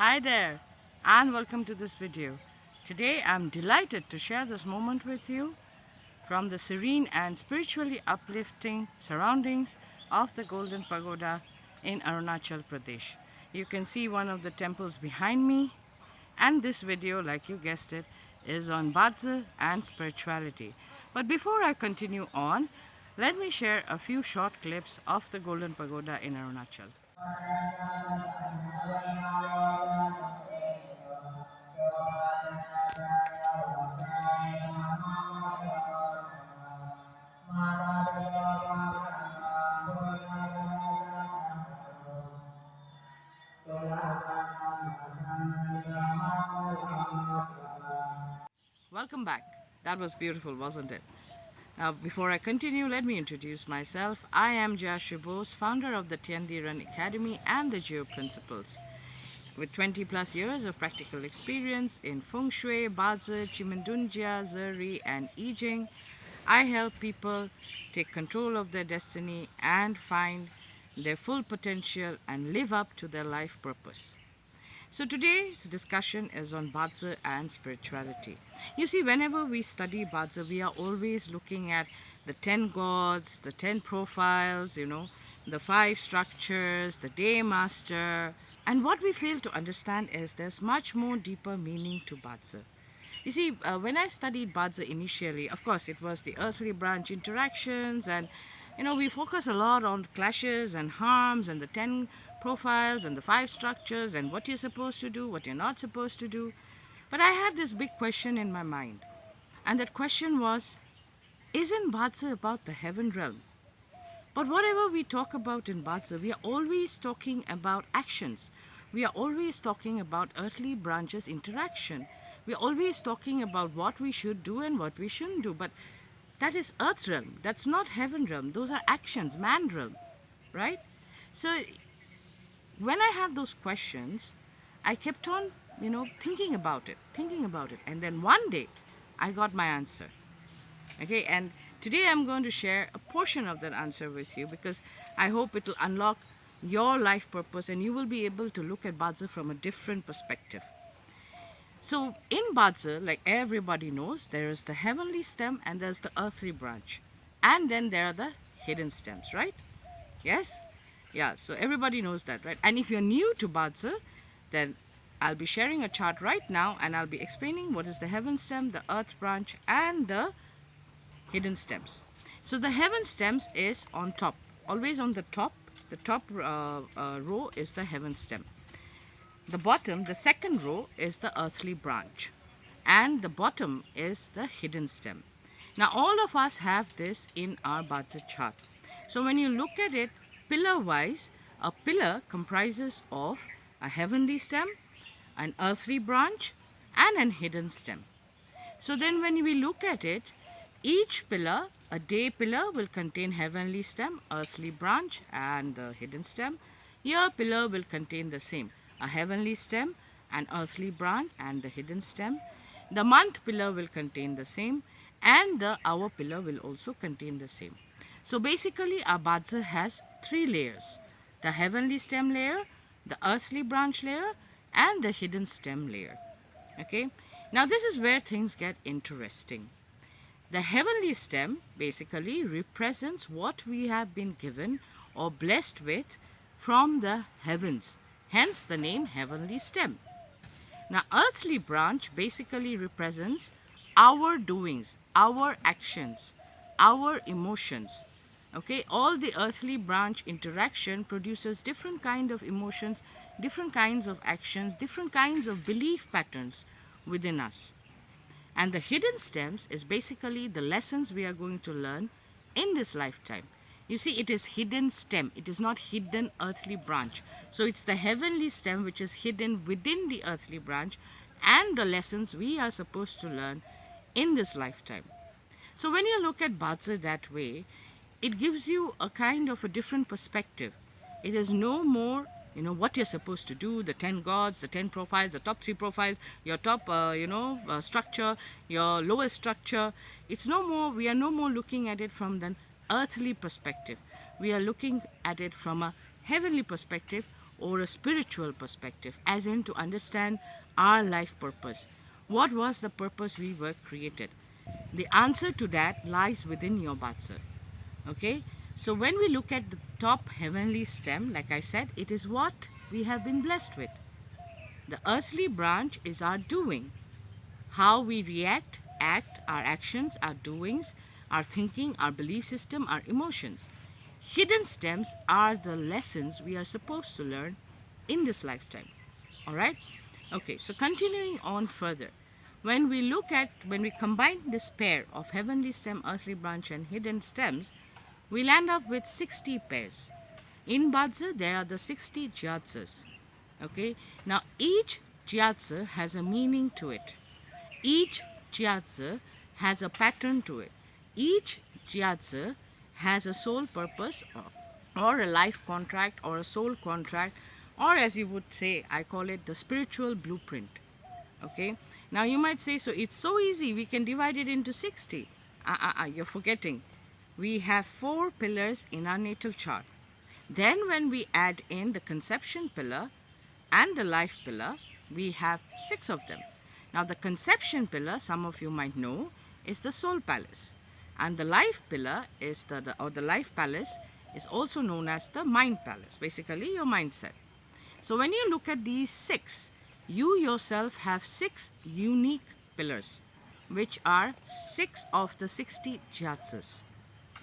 Hi there and welcome to this video. Today I'm delighted to share this moment with you from the serene and spiritually uplifting surroundings of the Golden Pagoda in Arunachal Pradesh. You can see one of the temples behind me, and this video, like you guessed it, is on BaZi and spirituality. But before I continue on, let me share a few short clips of the Golden Pagoda in Arunachal. Welcome back. That was beautiful, wasn't it? Now, before I continue, let me introduce myself. I am Jia Zhi, founder of the Tiandi Run Academy and the Geo Principles. With 20 plus years of practical experience in Feng Shui, BaZi, Jia Zhi, and I Ching, I help people take control of their destiny and find their full potential and live up to their life purpose. So today's discussion is on BaZi and spirituality. You see, whenever we study BaZi, we are always looking at the 10 gods, the 10 profiles, the 5 structures, the day master. And what we fail to understand is there's much more deeper meaning to BaZi. You see, when I studied BaZi initially, of course, it was the earthly branch interactions, and we focus a lot on clashes and harms and the 10 profiles and the 5 structures and what you're supposed to do, what you're not supposed to do. But I had this big question in my mind, and that question was, isn't BaZi about the heaven realm? But whatever we talk about in BaZi, we are always talking about actions. We are always talking about earthly branches interaction. We are always talking about what we should do and what we shouldn't do. But that is earth realm. That's not heaven realm. Those are actions, man realm, right? So when I had those questions, I kept on, thinking about it. And then one day, I got my answer. Okay, and today I'm going to share a portion of that answer with you because I hope it will unlock your life purpose and you will be able to look at BaZi from a different perspective. So in BaZi, like everybody knows, there is the heavenly stem and there's the earthly branch. And then there are the hidden stems, right? Yes? Yeah, so everybody knows that, right? And if you're new to BaZi, then I'll be sharing a chart right now and I'll be explaining what is the heaven stem, the earth branch, and the hidden stems. So the heaven stems is on top, always on the top. The top row is the heaven stem. The bottom, the second row, is the earthly branch, and the bottom is the hidden stem. Now all of us have this in our BaZi chart. So when you look at it pillar wise, a pillar comprises of a heavenly stem, an earthly branch, and an hidden stem. So then when we look at it, each pillar, a day pillar, will contain heavenly stem, earthly branch, and the hidden stem. Year pillar will contain the same, a heavenly stem, an earthly branch, and the hidden stem. The month pillar will contain the same, and the hour pillar will also contain the same. So basically, our BaZi has 3 layers: the heavenly stem layer, the earthly branch layer, and the hidden stem layer. Okay, now this is where things get interesting. The heavenly stem basically represents what we have been given or blessed with from the heavens, hence the name heavenly stem. Now, earthly branch basically represents our doings, our actions, our emotions. Okay, all the earthly branch interaction produces different kind of emotions, different kinds of actions, different kinds of belief patterns within us. And the hidden stems is basically the lessons we are going to learn in this lifetime. You see, it is hidden stem. It is not hidden earthly branch. So it's the heavenly stem which is hidden within the earthly branch and the lessons we are supposed to learn in this lifetime. So when you look at BaZi that way, it gives you a kind of a different perspective. It is no more what you're supposed to do, the 10 gods, the 10 profiles, the top 3 profiles, your top structure, your lowest structure. We are no more looking at it from an earthly perspective. We are looking at it from a heavenly perspective or a spiritual perspective, as in to understand our life purpose. What was the purpose we were created? The answer to that lies within your BaZi. Okay, so when we look at the top heavenly stem, like I said, it is what we have been blessed with. The earthly branch is our doing, how we react, act, our actions, our doings, our thinking, our belief system, our emotions. Hidden stems are the lessons we are supposed to learn in this lifetime. All right? Okay, so continuing on further. When we combine this pair of heavenly stem, earthly branch, and hidden stems, we land up with 60 pairs. In BaZi, there are the 60 Jia Zhis. Okay, now each Jia Zhi has a meaning to it. Each Jia Zhi has a pattern to it. Each Jia Zhi has a soul purpose or a life contract or a soul contract, or as you would say, I call it the spiritual blueprint. Okay, now you might say, so it's so easy, we can divide it into 60. You're forgetting. We have 4 pillars in our natal chart. Then when we add in the conception pillar and the life pillar, we have 6 of them. Now the conception pillar, some of you might know, is the soul palace, and the life pillar is the life palace is also known as the mind palace, basically your mindset. So when you look at these 6, you yourself have 6 unique pillars, which are 6 of the 60 Jia Zhis.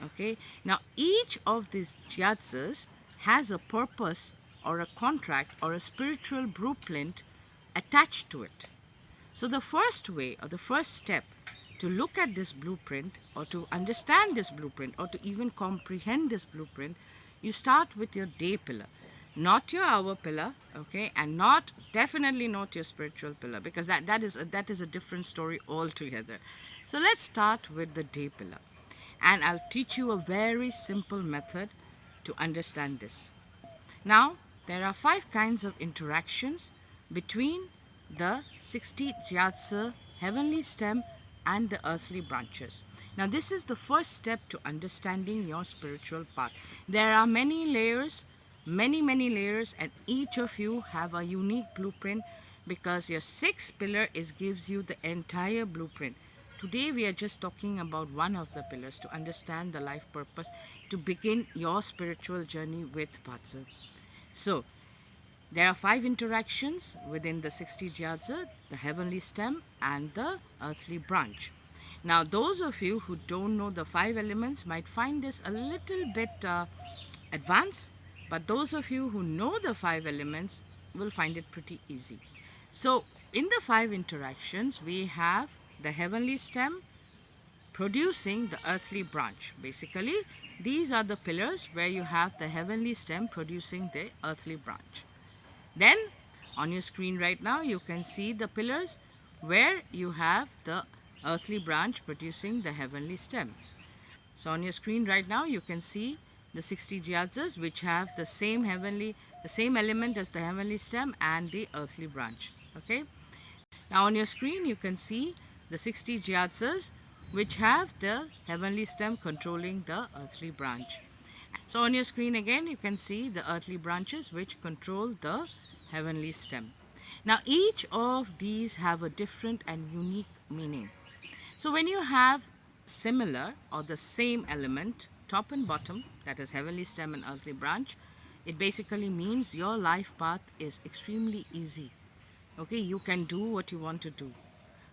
Okay, now each of these Jia Zhis has a purpose or a contract or a spiritual blueprint attached to it. So the first way or the first step to look at this blueprint or to understand this blueprint or to even comprehend this blueprint, you start with your day pillar, not your hour pillar, okay, and definitely not your spiritual pillar, because that is a different story altogether. So let's start with the day pillar, and I'll teach you a very simple method to understand this. Now, there are 5 kinds of interactions between the 60 Jia Zhi heavenly stem and the earthly branches. Now, this is the first step to understanding your spiritual path. There are many layers, many layers, and each of you have a unique blueprint, because your 6th pillar gives you the entire blueprint. Today we are just talking about one of the pillars to understand the life purpose, to begin your spiritual journey with BaZi. So, there are 5 interactions within the 60 Jia Zhi, the heavenly stem and the earthly branch. Now, those of you who don't know the 5 elements might find this a little bit advanced, but those of you who know the 5 elements will find it pretty easy. So, in the 5 interactions, we have the heavenly stem producing the earthly branch. Basically, these are the pillars where you have the heavenly stem producing the earthly branch. Then, on your screen right now, you can see the pillars where you have the earthly branch producing the heavenly stem. So, on your screen right now, you can see the 60 Jia Zhis, which have the same element as the heavenly stem and the earthly branch. Okay. Now, on your screen, you can see the 60 Jia Zhis, which have the heavenly stem controlling the earthly branch. So on your screen again, you can see the earthly branches which control the heavenly stem. Now each of these have a different and unique meaning. So when you have similar or the same element, top and bottom, that is heavenly stem and earthly branch, it basically means your life path is extremely easy. Okay, you can do what you want to do.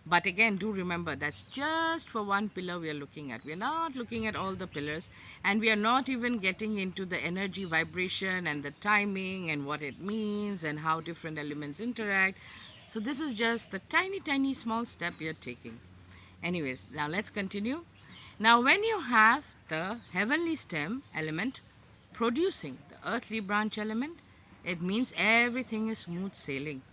But again, do remember, that's just for one pillar we are looking at. We are not looking at all the pillars, and we are not even getting into the energy vibration and the timing and what it means and how different elements interact. So this is just the tiny small step we are taking. Anyways, now let's continue. Now when you have the heavenly stem element producing the earthly branch element, it means everything is smooth sailing.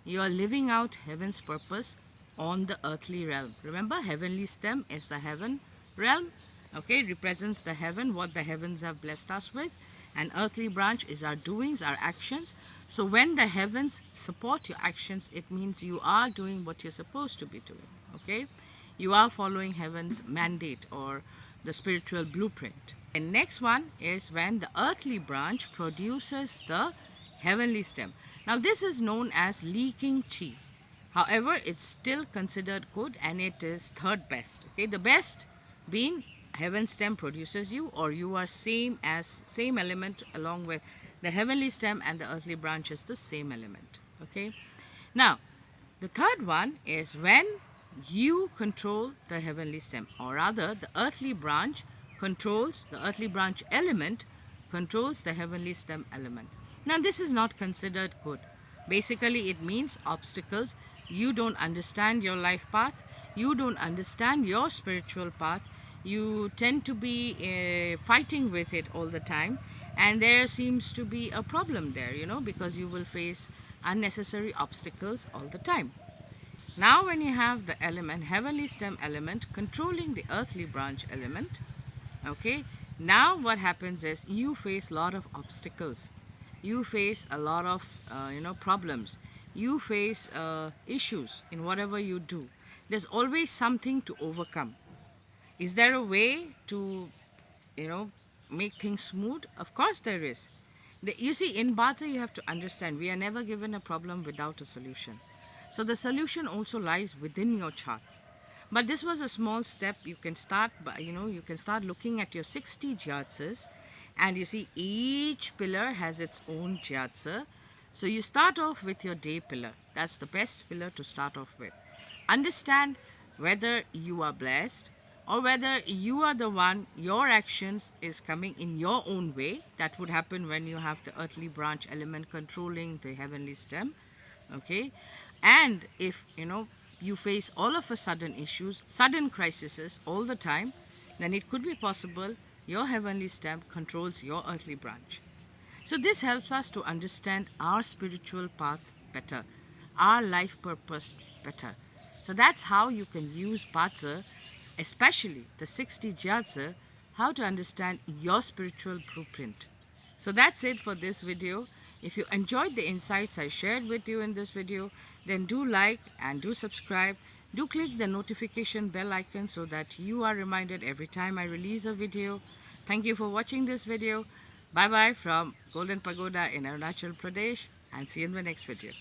You are living out heaven's purpose on the earthly realm. Remember, heavenly stem is the heaven realm. Okay, it represents the heaven, what the heavens have blessed us with. And earthly branch is our doings, our actions. So when the heavens support your actions, it means you are doing what you're supposed to be doing. Okay, you are following heaven's mandate or the spiritual blueprint. And next one is when the earthly branch produces the heavenly stem. Now this is known as leaking chi. However, it's still considered good and it is third best. Okay, the best being heaven stem produces you, or you are same element along with the heavenly stem, and the earthly branch is the same element. Okay, now the third one is when you control the heavenly stem, or rather the earthly branch element controls the heavenly stem element. Now this is not considered good. Basically it means obstacles. You don't understand your life path, you don't understand your spiritual path, you tend to be fighting with it all the time, and there seems to be a problem there, because you will face unnecessary obstacles all the time. Now when you have the element, heavenly stem element controlling the earthly branch element, okay, now what happens is you face a lot of obstacles, you face a lot of problems, you face issues in whatever you do. There's always something to overcome. Is there a way to make things smooth? Of course there is. You see, in BaZi you have to understand, we are never given a problem without a solution. So the solution also lies within your chart. But this was a small step. You can start by, you can start looking at your 60 Jia, and you see each pillar has its own Jia. So you start off with your day pillar. That's the best pillar to start off with. Understand whether you are blessed or whether you are the one, your actions is coming in your own way. That would happen when you have the earthly branch element controlling the heavenly stem. Okay, and if you face all of a sudden issues, sudden crises all the time, then it could be possible your heavenly stem controls your earthly branch. So this helps us to understand our spiritual path better, our life purpose better. So that's how you can use BaZi, especially the 60 Jia, how to understand your spiritual blueprint. So that's it for this video. If you enjoyed the insights I shared with you in this video, then do like and do subscribe. Do click the notification bell icon so that you are reminded every time I release a video. Thank you for watching this video. Bye bye from Golden Pagoda in Arunachal Pradesh, and see you in the next video.